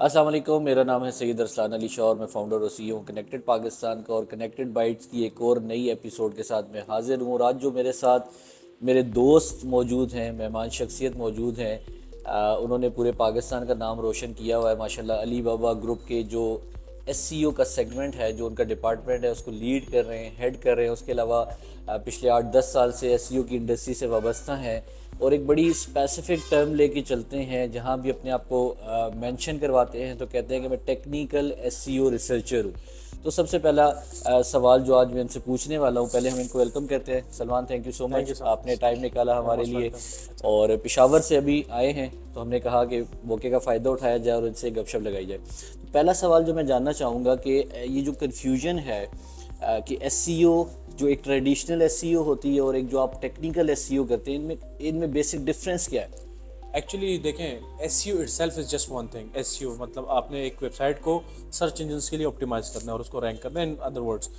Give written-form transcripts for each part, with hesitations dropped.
السلام علیکم، میرا نام ہے سید ارسلان علی شاہ اور میں فاؤنڈر اور سی ای ہوں کنیکٹڈ پاکستان کا، اور کنیکٹڈ بائٹس کی ایک اور نئی ایپیسوڈ کے ساتھ میں حاضر ہوں۔ اور آج جو میرے ساتھ میرے دوست موجود ہیں، مہمان شخصیت موجود ہیں، انہوں نے پورے پاکستان کا نام روشن کیا ہوا ہے ماشاءاللہ۔ علی بابا گروپ کے جو ایس سی او کا سیگمنٹ ہے، جو ان کا ڈپارٹمنٹ ہے، اس کو لیڈ کر رہے ہیں، ہیڈ کر رہے ہیں۔ اس کے علاوہ پچھلے 8-10 سال سے ایس سی او کی انڈسٹری سے وابستہ ہیں، اور ایک بڑی اسپیسیفک ٹرم لے کے چلتے ہیں۔ جہاں بھی اپنے آپ کو مینشن کرواتے ہیں تو کہتے ہیں کہ میں ٹیکنیکل ایس سی او ریسرچر ہوں۔ تو سب سے پہلا سوال جو آج میں ان سے پوچھنے والا ہوں، پہلے ہم ان کو ویلکم کرتے ہیں۔ سلمان، تھینک یو سو مچ، آپ نے ٹائم نکالا ہمارے لیے، اور پشاور سے ابھی آئے ہیں تو ہم نے کہا کہ موقع کا فائدہ اٹھایا جائے اور ان سے گپ شپ لگائی جائے۔ پہلا سوال جو میں جاننا چاہوں گا کہ یہ جو کنفیوژن ہے کہ ایس سی او جو ایک ٹریڈیشنل ایس سی او ہوتی ہے اور ایک جو آپ ٹیکنیکل ایس سی او کرتے ہیں، ان میں بیسک ڈفرینس کیا ہے؟ ایکچولی دیکھیں، S E O itself is just one thing. S E O مطلب آپ نے ایک ویب سائٹ کو سرچ انجنس کے لیے آپٹیمائز کرنا ہے اور اس کو رینک کرنا ہے، ان ادر ورڈس۔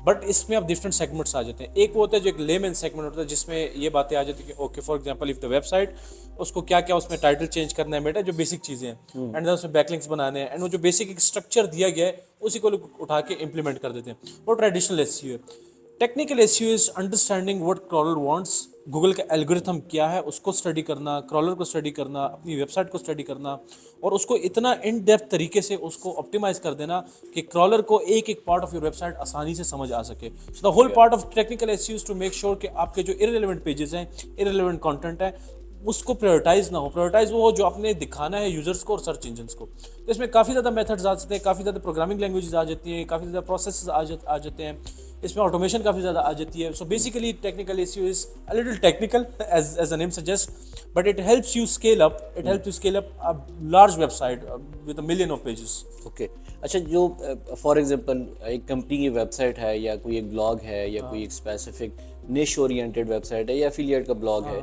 بٹ اس میں اب ڈفرنٹ سیگمنٹس آ جاتے ہیں۔ ایک وہ ہوتا ہے جو ایک لیمن سیگمنٹ ہوتا ہے، جس میں یہ باتیں آ جاتی ہیں کہ okay for example if the website, اس کو کیا کیا اس میں ٹائٹل چینج کرنا ہے بیٹا، جو بیسک چیزیں ہیں، اینڈ اس میں بیک لنکس بنانے ہیں، اینڈ وہ جو بیسک ایک اسٹرکچر دیا گیا ہے اسی کو لوگ اٹھا کے امپلیمنٹ کر دیتے ہیں۔ وہ ٹریڈیشنل ایس سی او ہے۔ Technical S E O is understanding what کرالر wants, Google کا الگورتھم کیا ہے اس کو اسٹڈی کرنا، کرالر کو اسٹڈی کرنا، اپنی ویب سائٹ کو اسٹڈی کرنا، اور اس کو اتنا ان ڈیپتھ طریقے سے اس کو آپٹیمائز کر دینا کہ کرالر کو ایک ایک part of your website آسانی سے سمجھ آ سکے۔ So the whole part of technical S E O is to make sure کہ آپ کے جو ارریلیونٹ پیجز ہیں، ارریلیونٹ کانٹینٹ ہے، اس کو پریورٹائز نہ ہو۔ پریورٹائز وہ ہو جو آپ نے دکھانا ہے یوزرس کو اور سرچ انجنس کو۔ تو اس میں کافی زیادہ میتھڈز آ جاتے ہیں، کافی زیادہ پروگرامنگ لینگویجز آ جاتی ہیں، کافی زیادہ پروسیسز آ جاتے ہیں، اس میں آٹومیشن کافی زیادہ آ جاتی ہے۔ So basically technical S E O is a little technical as a name suggest, but it helps you scale up, it helps you scale up large website with a million of pages. Okay, اچھا، جو for example ایک company کی website ہے، یا کوئی ایک blog ہے، یا کوئی ایک specific niche oriented website ہے، یا ایفیلیٹ کا بلاگ ہے،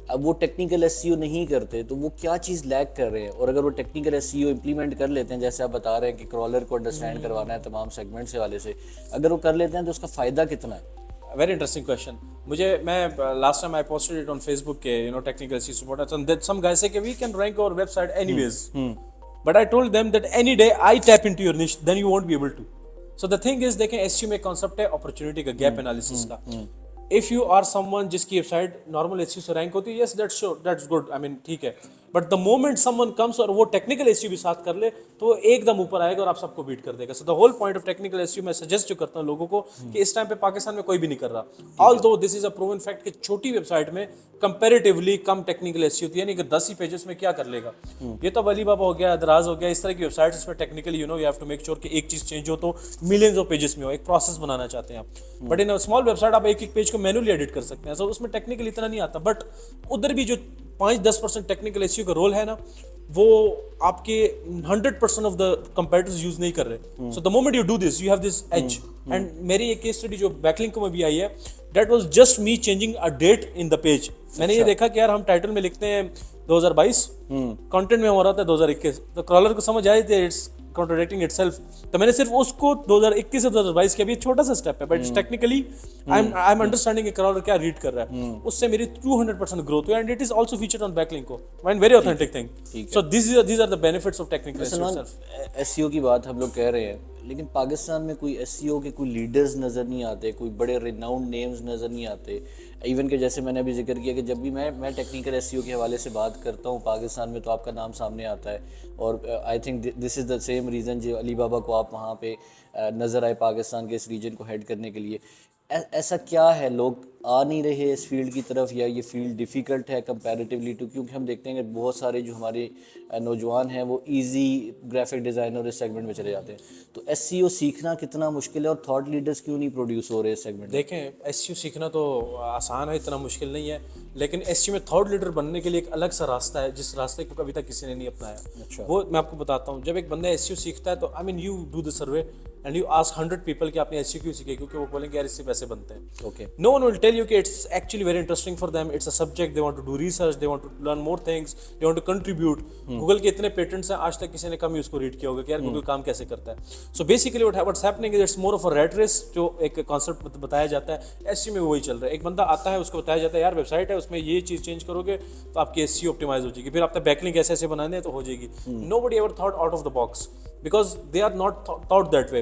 اب وہ ٹیکنیکل ایس سی او نہیں کرتے تو وہ کیا چیز لیک کر رہے ہیں؟ اور اگر وہ ٹیکنیکل ایس سی او امپلیمنٹ کر لیتے ہیں، جیسے آپ بتا رہے ہیں کہ کرالر کو انڈرسٹینڈ کروانا ہے تمام سیگمنٹس کے حوالے سے، اگر وہ کر لیتے ہیں تو اس کا فائدہ کتنا ہے؟ Very interesting question. میں last time I posted it on face کہ technical S E O support, and some guys سے کہ we can rank our website anyways, but I told them that any day I tap into your niche then you won't be able to. So the thing is, دیکھیں S E O میں concept ہے opportunity کا، gap analysis کا۔ If you are someone جس کی website normal S E O سے rank ہوتی ہے، yes that's sure, that's good, I mean ٹھیک ہے، but the moment someone comes اور وہ ٹیکنیکل ایس سی او بھی ساتھ کر لے تو وہ ایک دم اوپر آئے گا اور آپ سب کو بیٹ کر دے گا۔ So the whole point of technical S E O میں سجیسٹ جو کرتا ہوں لوگوں کو کہ اس ٹائم پہ پاکستان میں کوئی بھی نہیں کر رہا، آل دو دس از اے پروون فیکٹ کہ چھوٹی ویب سائٹ میں کمپیریٹیولی کم ٹیکنیکل ایس سی او ہوتی ہے، یعنی کہ 10 ہی پیجز میں کیا کر لے گا۔ یہ تو علی بابا ہو گیا، دراز ہو گیا، اس طرح کی ویب سائٹس میں technically you have to make sure کہ ایک چیز چینج ہو تو ملینز آف پیجز میں ہو، ایک پروسیس بنانا چاہتے ہیں آپ، but in small website آپ ایک ایک پیج کو مینولی ایڈٹ کر سکتے ہیں، سو اس میں ٹیکنیکل اتنا نہیں آتا۔ بٹ ادھر بھی جو 5-10% ٹیکنیکل ایس سی او کا رول ہے نا، وہ آپ کے 100% آف دا کمپیٹیٹرز یوز نہیں کر رہے۔ So the moment you do this you have this edge. And میری ایک کیس اسٹڈی جو بیک لنک میں بھی آئی ہے، that was just me changing a date in the page. میں نے یہ دیکھا کہ یار ہم ٹائٹل میں لکھتے ہیں 2022، کانٹینٹ میں ہو رہا تھا 2021، تو کرالر کو سمجھ آئی تھی اٹس کنٹراڈکٹنگ اٹ سیلف، تو میں نے صرف اس کو 2021 سے 2022 کیا بھی چھوٹا سا اسٹیپ ہے، but technically I am understanding کہ کرالر کیا ریڈ کر رہا ہے، اس سے میری 200% گروتھ ہوئی، and it is also featured on backlink, and very authentic thing. So these are the benefits of technical S E O self. S E O کی بات ہم لوگ کہہ رہے ہیں، لیکن پاکستان میں کوئی ایس سی او کے کوئی لیڈرز نظر نہیں آتے، کوئی بڑے ریناؤنڈ نیمز نظر نہیں آتے۔ ایون کہ جیسے میں نے ابھی ذکر کیا کہ جب بھی میں ٹیکنیکل ایس سی او کے حوالے سے بات کرتا ہوں پاکستان میں تو آپ کا نام سامنے آتا ہے، اور I think this is the same reason جو علی بابا کو آپ وہاں پہ نظر آئے پاکستان کے اس ریجن کو ہیڈ کرنے کے لیے۔ ایسا کیا ہے، لوگ آ نہیں رہے اس فیلڈ کی طرف، یا یہ فیلڈ ڈیفیکلٹ ہے کمپیریٹیولی ٹو؟ کیونکہ ہم دیکھتے ہیں کہ بہت سارے جو ہمارے نوجوان ہیں وہ ایزی گرافک ڈیزائنر اس سیگمنٹ میں چلے جاتے ہیں، تو ایس سی او سیکھنا کتنا مشکل ہے، اور تھاٹ لیڈرز کیوں نہیں پروڈیوس ہو رہے اس سیگمنٹ میں؟ دیکھیں ایس سی او سیکھنا تو آسان ہے، اتنا مشکل نہیں ہے، لیکن ایس سی او میں تھاٹ لیڈر بننے کے لیے ایک الگ سا راستہ ہے جس راستے کو کبھی تک کسی نے نہیں اپنایا۔ وہ میں آپ کو بتاتا ہوں، جب ایک بندہ ایس سی او سیکھتا ہے تو I mean you do the survey, and you ask 100 people کہ آپ نے SEO کیوں سیکھے, کیونکہ وہ بولیں گے یار اس سے پیسے بنتے ہیں. Okay. No one will tell you کہ it's actually very interesting for them, it's a subject, they want to do research, they want to learn more things, they want to contribute. Google کے اتنے patents ہیں, آج تک کسی نے کم ہی اس کو red کیا ہوگا کہ یار گوگل کام کیسے کرتا ہے. So basically what's happening is it's more of a rat race, جو ایک کانسیپٹ بتایا جاتا ہے. SEO میں وہی چل رہا ہے, ایک بندہ آتا ہے اس کو بتایا جاتا ہے یار ویب سائٹ ہے اس میں یہ چیز چینج کرو گے تو آپ کی SEO آپٹیمائز ہو جائے گی, پھر آپ نے بیک لنک ایسے بنانے ہیں تو ہو جائے گی. Nobody ever thought out of the box because they are not thought that way.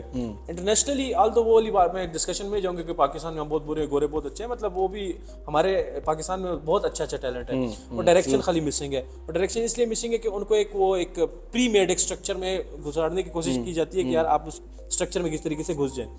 Internationally although وہ والی بات میں ڈسکشن میں جاؤں گا کہ پاکستان میں ہم بہت برے, گورے بہت اچھے ہیں, مطلب وہ بھی ہمارے پاکستان میں بہت اچھا ٹیلنٹ ہے, وہ ڈائریکشن خالی مسنگ ہے. اور ڈائریکشن اس لیے مسنگ ہے کہ ان کو ایک پری میڈ ایک اسٹرکچر میں گزارنے کی کوشش کی جاتی ہے کہ یار آپ اس اسٹرکچر میں کس طریقے سے گھس جائیں.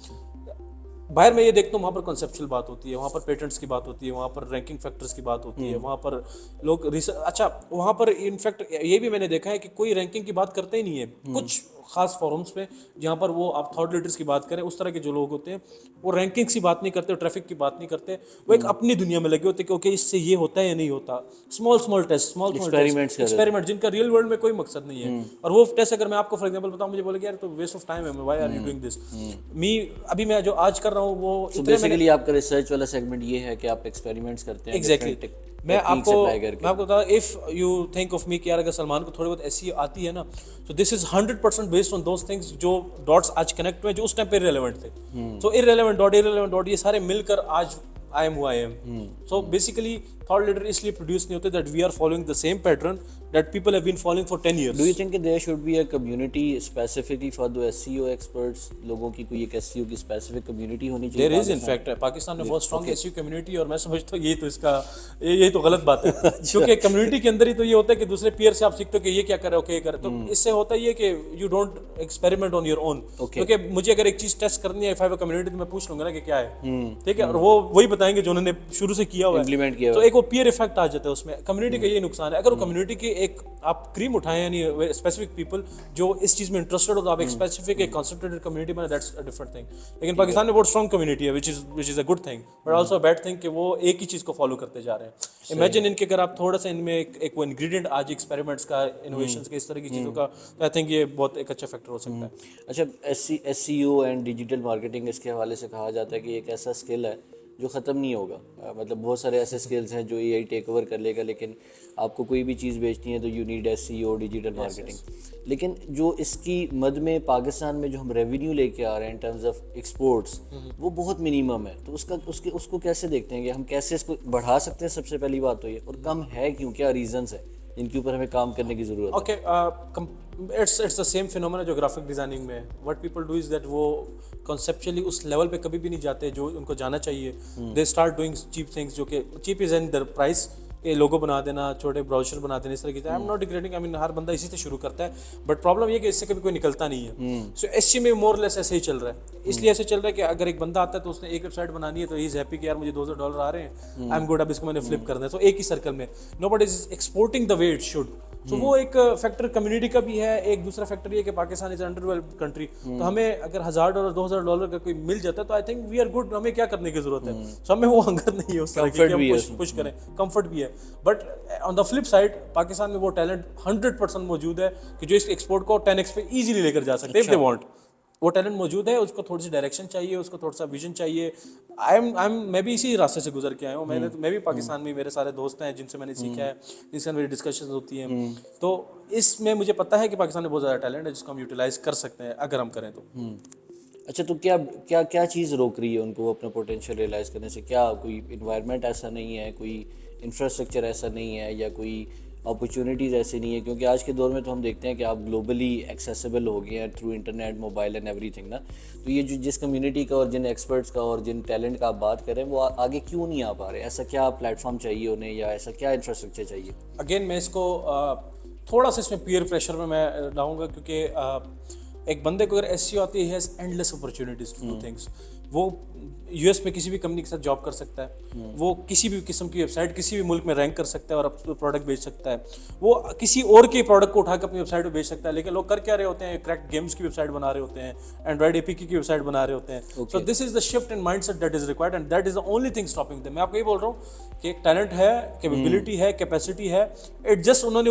باہر میں یہ دیکھتا ہوں وہاں پر کنسیپچل بات ہوتی ہے, وہاں پر پیٹنٹس کی بات ہوتی ہے, وہاں پر رینکنگ فیکٹرز کی بات ہوتی ہے, وہاں پر لوگ اچھا وہاں پر انفیکٹ یہ بھی میں نے دیکھا ہے کہ کوئی رینکنگ کی بات کرتے ہی نہیں ہے. کچھ خاص فورمس پہ جہاں پر وہ آپ تھاٹ لیڈرس کی بات کریں, اس طرح کے جو لوگ ہوتے ہیں وہ رینکنگس کی بات نہیں کرتے, ٹریفک کی بات نہیں کرتے, وہ ایک اپنی دنیا میں لگے ہوتے کہ اوکے اس سے یہ ہوتا ہے یا نہیں ہوتا. اسمال ٹیسٹ, ایکسپیریمنٹ جن کا ریئل ورلڈ میں کوئی مقصد نہیں ہے. اور وہ ٹیسٹ اگر میں آپ کو فار ایگزامپل بتاؤں, مجھے بولے کہ یار تو ویسٹ آف ٹائم ہے, why are you doing this. ابھی میں جو آج کر رہا ہوں وہ بیسیکلی آپ کا ریسرچ والا سیگمنٹ یہ ہے کہ آپ ایکسپیریمنٹس کرتے ہیں. ایگزیکٹلی. میں آپ کو بتاؤں if you think of me کہ یار اگر سلمان کو تھوڑی بہت ایسی آتی ہے نا, تو دس از 100% بیسڈ آن دوز تھنگس جو ڈاٹس آج کنیکٹ ہوئے جو اس ٹائم پہ ریلیونٹ تھے. سو ارریلیونٹ ڈاٹ یہ سارے مل کر آج I am who I am. So basically thought leader اس لیے produce نہیں ہوتے that we are following the same pattern that people have been following for 10 years. Do you think that there should be a community specifically for the SEO experts? لوگوں کی کوئی ایک SEO کی specific community ہونی چاہیے. There is in fact Pakistan میں بہت strong SEO community, اور میں سمجھتا ہوں یہ تو اس کا یہ تو غلط بات ہے کیونکہ کمیونٹی کے اندر ہی تو یہ ہوتا ہے کہ دوسرے پیئر سے آپ سیکھتے ہو کہ یہ کیا کر رہا ہے, اوکے کر, تو اس سے ہوتا یہ کہ you don't experiment on your own. کیونکہ مجھے اگر ایک چیز ٹیسٹ کرنی ہے if I have a community تو میں پوچھ لوں گا نا کہ کیا ہے, ٹھیک ہے, اور وہ وہی بتائیں گے جو انہوں نے شروع سے کیا ہوا ہے, تو ایک وہ پیئر ایفیکٹ آ جاتا ہے اس میں. کمیونٹی کا یہ نقصان ہے, اگر وہ کمیونٹی کی ایک آپ کریم اٹھائیں یعنی اسپیسیفک پیپل جو اس چیز میں انٹرسٹڈ ہو تو آپ ایک اسپیسیفک ایک کنسنٹریٹڈ کمیونٹی بنائیں, دیٹس اے ڈفرنٹ تھنگ. لیکن پاکستان میں بہت اسٹرانگ کمیونٹی ہے which is a good thing but also a bad thing کہ وہ ایک ہی چیز کو فالو کرتے جا رہے ہیں. امیجن ان کے اگر آپ تھوڑا سا ان میں ایک وہ انگریڈینٹ آج ایکسپیریمنٹس کا, انوویشنس کے, اس طرح کی چیزوں کا, تو آئی تھنک یہ بہت ایک اچھا فیکٹر ہو سکتا ہے. اچھا SEO اینڈ ڈیجیٹل مارکیٹنگ اس کے حوالے سے کہا جاتا ہے کہ ایک ایسا اسکل ہے جو ختم نہیں ہوگا. مطلب بہت سارے ایسے اسکلز ہیں جو AI ٹیک اوور کر لے گا, لیکن آپ کو کوئی بھی چیز بیچنی ہے تو you need SEO digital marketing. لیکن جو اس کی مد میں پاکستان میں جو ہم ریونیو لے کے آ رہے ہیں ان ٹرمز آف ایکسپورٹس, وہ بہت منیمم ہے. تو اس کو کیسے دیکھتے ہیں کہ ہم کیسے اس کو بڑھا سکتے ہیں؟ سب سے پہلی بات تو یہ, اور کم ہے کیوں, کیا ریزنس ہے جن کے اوپر ہمیں کام کرنے کی ضرورت ہے؟ Okay, it's the same phenomena جو گرافک ڈیزائننگ میں. What people do is that وہ کنسیپچولی اس لیول پہ کبھی بھی نہیں جاتے جو ان کو جانا چاہیے. They start doing cheap things, جو کہ چیپ از ان در پرائز, کہ لوگو بنا دینا, چھوٹے براؤزر بنا دینا, اس طرح کی. آئی ایم ناٹ ڈیگریڈنگ, آئی مین ہر بندہ اسی سے شروع کرتا ہے, بٹ پرابلم یہ کہ اس سے کبھی کوئی نکلتا نہیں ہے. سو SEO میں مور لیس ایسے ہی چل رہا ہے. اس لیے ایسے چل رہا ہے کہ اگر ایک بندہ آتا ہے تو اس نے ایک ویب سائٹ بنانی ہے تو ہی از ہیپی کہ یار مجھے $2,000 آ رہے ہیں, آئی ایم گڈ, اب اس کو میں نے فلپ کرنا ہے. تو ایک ہی سرکل میں, nobody is exporting the way it should. تو وہ ایک فیکٹر کمیونٹی کا بھی ہے. ایک دوسرا فیکٹر یہ کہ Pakistan is under developed country, تو ہمیں اگر $1,000 $2,000 کا کوئی مل جاتا ہے تو I think we are good, ہمیں کیا کرنے کی ضرورت ہے. سو ہمیں وہ ہنگر نہیں ہے اس طرح کی کہ ہم پش کریں, کمفرٹ بھی ہے. But on the flip side Pakistan میں وہ ٹیلنٹ 100% موجود ہے کہ جو اس ایکسپورٹ کو 10x پہ ایزیلی لے کر جا سکتے ہیں if they want. وہ ٹیلنٹ موجود ہے, اس کو تھوڑی سی ڈائریکشن چاہیے, اس کو تھوڑا سا ویژن چاہیے. میں بھی اسی راستے سے گزر کے آیا ہوں. میں بھی پاکستان میں میرے سارے دوست ہیں جن سے میں نے سیکھا ہے, جن سے میری ڈسکشنز ہوتی ہیں. تو اس میں مجھے پتہ ہے کہ پاکستان میں بہت زیادہ ٹیلنٹ ہے جس کو ہم یوٹیلائز کر سکتے ہیں اگر ہم کریں تو. اچھا, تو کیا چیز روک رہی ہے ان کو اپنا پوٹینشیل ریئلائز کرنے سے؟ کیا کوئی انوائرمنٹ ایسا نہیں ہے, کوئی انفراسٹرکچر ایسا نہیں ہے, یا کوئی اپرچونیٹیز ایسی نہیں ہے؟ کیونکہ آج کے دور میں تو ہم دیکھتے ہیں کہ آپ گلوبلی ایکسیسیبل ہو گئے ہیں through internet, mobile and every thing نا. تو یہ جو جس کمیونٹی کا اور جن ایکسپرٹس کا اور جن ٹیلنٹ کا آپ بات کریں وہ آگے کیوں نہیں آ پا رہے؟ ایسا کیا پلیٹ فارم چاہیے انہیں, یا ایسا کیا انفراسٹرکچر چاہیے؟ اگین میں اس کو تھوڑا سا اس میں پیئر پریشر میں لاؤں گا, کیونکہ ایک بندے کو اگر SEO آتی ہے, he has endless opportunities to do things. وہ US میں کسی بھی کمپنی کے ساتھ جاب کر سکتا ہے, وہ کسی بھی قسم کی ویب سائٹ کسی بھی ملک میں رینک کر سکتا ہے اور اپنا پروڈکٹ بیچ سکتا ہے, وہ کسی اور کے پروڈکٹ کو اٹھا کے اپنی ویب سائٹ پہ بیچ سکتا ہے. لیکن لوگ کر کیا رہے ہوتے ہیں, کریک گیمس کی ویب سائٹ بنا رہے ہوتے ہیں, اینڈرائڈ APK کی ویب سائٹ بنا رہے ہوتے ہیں. So this is the shift in mindset that is required and that is the only thing stopping them. میں آپ کو یہ بول رہا ہوں کہ ایک ٹیلنٹ ہے, کیپیبلٹی ہے, کیپیسٹی ہے, اٹ جسٹ انہوں نے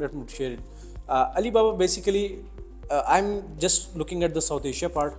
let me share it. Alibaba basically, I'm just looking at the South Asia part,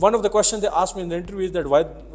one of the questions they asked me in the interview is that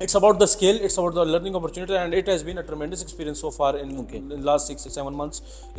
it's about the scale, it's about the learning opportunity, and it has been a tremendous experience so far in last 6-7 months.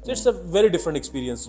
So it's a very different experience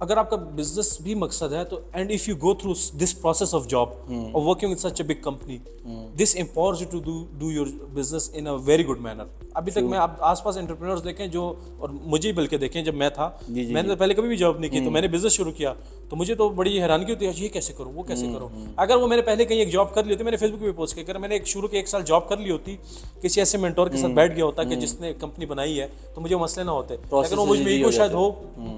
اگر آپ کا business بھی مقصد ہے تو and if you go through this process of job اور working with such a big company this empowers you to do your business in a very good manner. ابھی تک میں آس پاس انٹرپرینورز دیکھیں جو, اور مجھے بلکہ دیکھیں, جب میں تھا میں نے پہلے کبھی بھی جاب نہیں کی تو میں نے بزنس شروع کیا تو مجھے تو بڑی حیرانگی ہوتی ہے یہ کیسے کروں وہ کیسے کروں. اگر وہ میں نے پہلے کہیں ایک جاب کر لی ہوتی, میں نے فیس بک پہ پوسٹ کیا, اگر میں نے شروع کے 1 سال جاب کر لی ہوتی کسی ایسے مینٹور کے ساتھ بیٹھ گیا ہوتا کہ جس نے کمپنی بنائی ہے تو مجھے مسئلے نہ ہوتے. لیکن وہ مجھ میں ایگو شاید ہو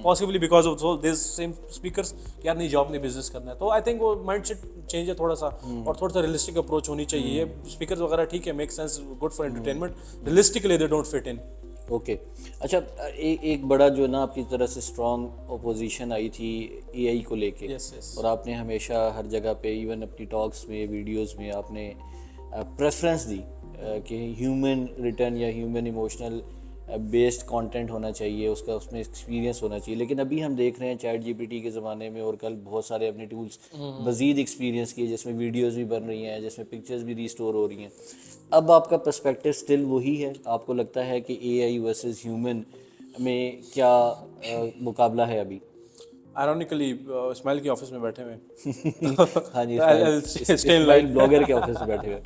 possibly because of these same speakers کہ یار نہیں جاب نہیں بزنس کرنا ہے. تو آئی تھنک وہ مائنڈ سیٹ چینج ہے تھوڑا سا, اور تھوڑا سا ریئلسٹک اپروچ ہونی چاہیے. یہ اسپیکرز وغیرہ ٹھیک ہے, make sense, good for entertainment, realistically they don't fit in. Okay اچھا, ایک بڑا جو ہے نا آپ کی طرف سے اسٹرانگ اپوزیشن آئی تھی اے آئی کو لے کے, اور آپ نے ہمیشہ ہر جگہ پہ ایون اپنی ٹاکس میں ویڈیوز میں آپ نے پریفرنس دی کہ ہیومن ریٹرن یا ہیومن ایموشنل بیسڈ کانٹینٹ ہونا چاہیے, اس کا اس میں ایکسپیرینس ہونا چاہیے. لیکن ابھی ہم دیکھ رہے ہیں چیٹ جی پی ٹی کے زمانے میں اور کل بہت سارے اپنے ٹولس مزید ایکسپیرینس کیے جس میں ویڈیوز بھی بن رہی ہیں, جس میں پکچرز بھی ریسٹور ہو رہی ہیں. اب آپ کا پرسپیکٹیو اسٹل وہی ہے؟ آپ کو لگتا ہے کہ اے آئی ورسز ہیومن میں کیا مقابلہ ہے ابھی؟ آئرونیکلی اسماعیل کے آفس میں بیٹھے ہوئے ہاں جی, اسماعیل بلاگر کے آفس میں بیٹھے ہوئے.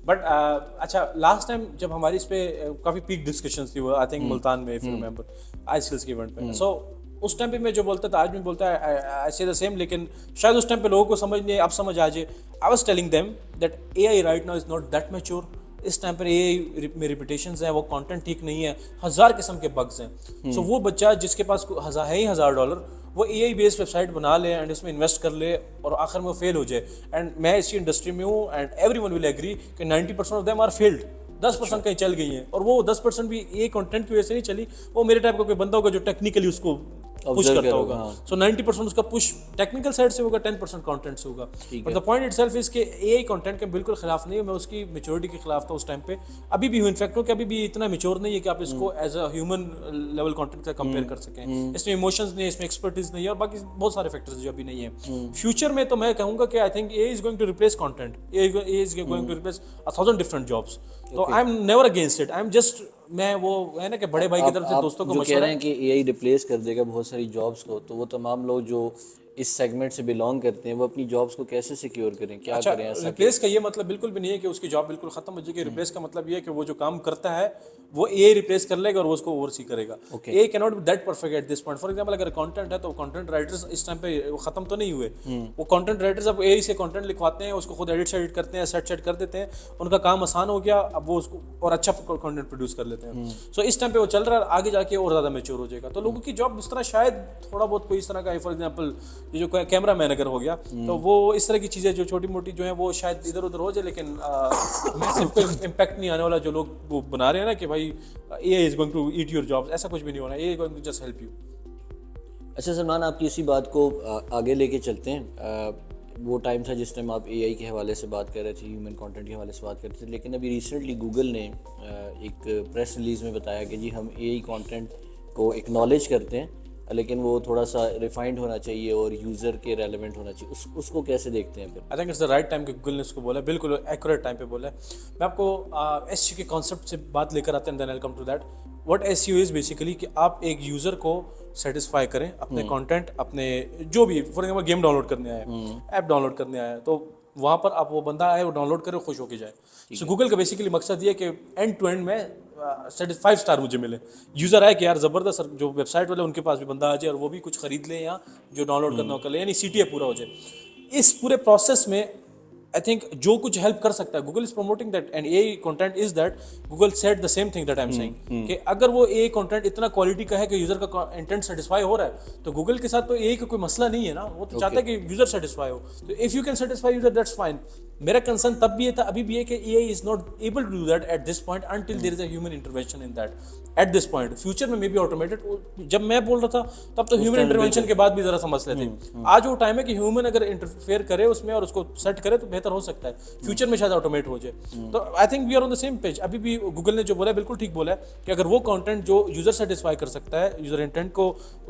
بٹ اچھا, لاسٹ ٹائم جب ہماری اس پہ کافی پیک ڈسکشنز تھی وہ آئی تھنک ملتان میں, if you remember, I skills کے ایونٹ پہ. سو اس ٹائم پہ میں جو بولتا تھا آج بھی بولتا ہے آئی سے دا سیم, لیکن شاید اس ٹائم پہ لوگوں کو سمجھ نہیں, اب سمجھ آ جائے. I was telling them that A I right now is not that mature. اس ٹائم پر اے آئی میں ریپیٹیشنز ہیں, وہ کانٹینٹ ٹھیک نہیں ہے, 1000 قسم کے بگز ہیں. سو وہ بچہ جس کے پاس ہے ہی $1000 وہ اے آئی بیسڈ ویب سائٹ بنا لے اینڈ اس میں انویسٹ کر لے اور آخر میں وہ فیل ہو جائے. اینڈ میں اسی انڈسٹری میں ہوں and everyone will agree کہ 90% آف دیم آر فیلڈ. 10% کہیں چل گئی ہیں, اور وہ 10% بھی یہ کنٹینٹ کی وجہ سے نہیں چلی, وہ میرے ٹائپ کا کوئی بندہ ہوگا جو ٹیکنیکلی اس کو پش کرتا ہوگا. سو 90% اس کا پش ٹیکنیکل سائڈ سے ہوگا, 10% کانٹینٹ سے ہوگا. But the point it self is کہ اے آئی کانٹینٹ کے بالکل خلاف نہیں ہوں میں, اس کی میچورٹی کے خلاف تھا اس ٹائم پہ, ابھی بھی ہوں انفیکٹ ہوں کہ ابھی بھی اتنا میچور نہیں ہے کہ آپ اس کو as a human level content کا کمپیئر کر سکیں. اس میں ایموشنز نہیں ہے, اس میں ایکسپرٹیز نہیں ہے, اور باقی بہت سارے فیکٹرز جو ابھی نہیں ہیں. فیوچر میں تو میں کہوں گا کہ I think AI is going to replace content, AI is going to replace 1000 different jobs. تو I am never against it, I am just, میں وہ ہے نا کہ بڑے بھائی کی طرف سے دوستوں کو جو کہہ رہے ہیں کہ اے آئی ریپلیس کر دے گا بہت ساری جابس کو, تو وہ تمام لوگ جو اس سیگمنٹ سے بلانگ کرتے ہیں وہ اپنی جابس کو کیسے سیکیور کریں, کیا کریں ایسا؟ ریپلیس کا یہ مطلب بالکل بھی نہیں ہے کہ اس کی جاب بالکل ختم ہو جائے گی. ریپلیس کا مطلب یہ ہے کہ وہ جو کام کرتا ہے وہ اے آئی ریپلیس کر لے گا اور وہ اس کو اوور سی کرے گا. A I can't be that perfect at this point. For example اگر کانٹینٹ ہے تو کانٹینٹ رائٹرز اس ٹائم پہ ختم تو نہیں ہوئے. وہ کانٹینٹ رائٹرز اب اے آئی سے کانٹینٹ لکھواتے ہیں, اس کو خود ایڈٹ کرتے ہیں, سیٹ کر دیتے ہیں, ان کا کام آسان ہو گیا, اب وہ اس کو اور اچھا کانٹینٹ پروڈیوس کر لیتے ہیں. سو اس ٹائم پہ وہ چل رہا ہے, آگے جا کے اور زیادہ میچور ہو جائے گا. تو لوگوں کی جاب اس طرح شاید تھوڑا بہت کوئی اس طرح کا, فار ایگزامپل یہ جو کیمرہ مین اگر ہو گیا تو وہ اس طرح کی چیزیں جو چھوٹی موٹی جو ہیں وہ شاید ادھر ادھر ہو جائے, لیکن میسیو امپیکٹ نہیں آنے والا. جو لوگ وہ بنا رہے ہیں نا کہ بھائی A I is going to eat your jobs, ایسا کچھ بھی نہیں ہونا, A I going to just help you. اچھا سلمان, آپ کی اسی بات کو آگے لے کے چلتے ہیں. وہ ٹائم تھا جس ٹائم آپ اے آئی کے حوالے سے بات کر رہے تھے, ہیومن کانٹینٹ کے حوالے سے بات کر رہے تھے, لیکن ابھی ریسنٹلی گوگل نے ایک پریس ریلیز میں بتایا کہ جی ہم اے آئی کانٹینٹ کو ایکنالج کرتے ہیں, لیکن وہ تھوڑا سا ریفائنڈ ہونا چاہیے اور یوزر کے ریلیونٹ ہونا چاہیے. اس کو کیسے دیکھتے ہیں پھر؟ I think it's the right time کہ گوگل نے اس کو بولا, بالکل ایکوریٹ ٹائم پہ بولا ہے. میں آپ کو ایس سی کے کانسیپٹ سے بات لے کر آتے ہیں, then I come to that. What's you is basically کہ آپ ایک یوزر کو سیٹسفائی کریں اپنے کانٹینٹ, اپنے جو بھی, for example game download کرنے آیا ہے, ایپ ڈاؤن لوڈ کرنے آیا ہے, تو وہاں پر آپ وہ بندہ آئے, وہ ڈاؤن لوڈ کرے, خوش ہو کے جائے. سو گوگل کا بیسیکلی مقصد یہ کہ اینڈ ٹو اینڈ میں 5 اسٹار مجھے ملے. یوزر آئے کہ یار زبردست, جو ویب سائٹ والے ان کے پاس بھی بندہ آ جائے اور وہ بھی کچھ خرید لیں یا جو ڈاؤن لوڈ کرنا ہو کر لیں, یعنی سی ٹی اے پورا ہو جائے. اس پورے پروسیس میں I think جو کچھ ہیلپ کر سکتا ہے, Google is promoting that and AI content is that Google said the same thing that I'm saying کہ اگر وہ AI content اتنا کوالٹی کا ہے کہ یوزر کا انٹینٹ سیٹسفائی ہو رہا ہے تو Google کے ساتھ تو AI کا کوئی مسئلہ نہیں ہے نا, وہ تو چاہتا ہے کہ یوزر سیٹسفائی ہو. تو if you can satisfy user that's fine. میرا کنسرن تب بھی یہ تھا, ابھی بھی ہے کہ AI is not able to do that at this point until there is a human intervention in that at this point. Future میں may be automated. جب میں بول رہا تھا تب تو ہیومن انٹرونشن کے بعد بھی ذرا سا مسئلے تھے. آج وہ ٹائم ہے کہ ہیومن اگر انٹرفیئر کرے اس میں اور اس کو سیٹ کرے تو بہتر ہو سکتا ہے. فیوچر میں شاید آٹومیٹ ہو جائے. تو I think we are on the same page. ابھی بھی گوگل نے جو بولا ہے بالکل ٹھیک بولا ہے کہ اگر وہ کانٹینٹ جو یوزر سیٹسفائی کر سکتا ہے, یوزر انٹینٹ کو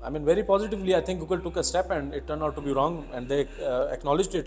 I mean, very positively, I think Google took a step and it turned out to be wrong and they acknowledged it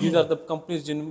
these are the companies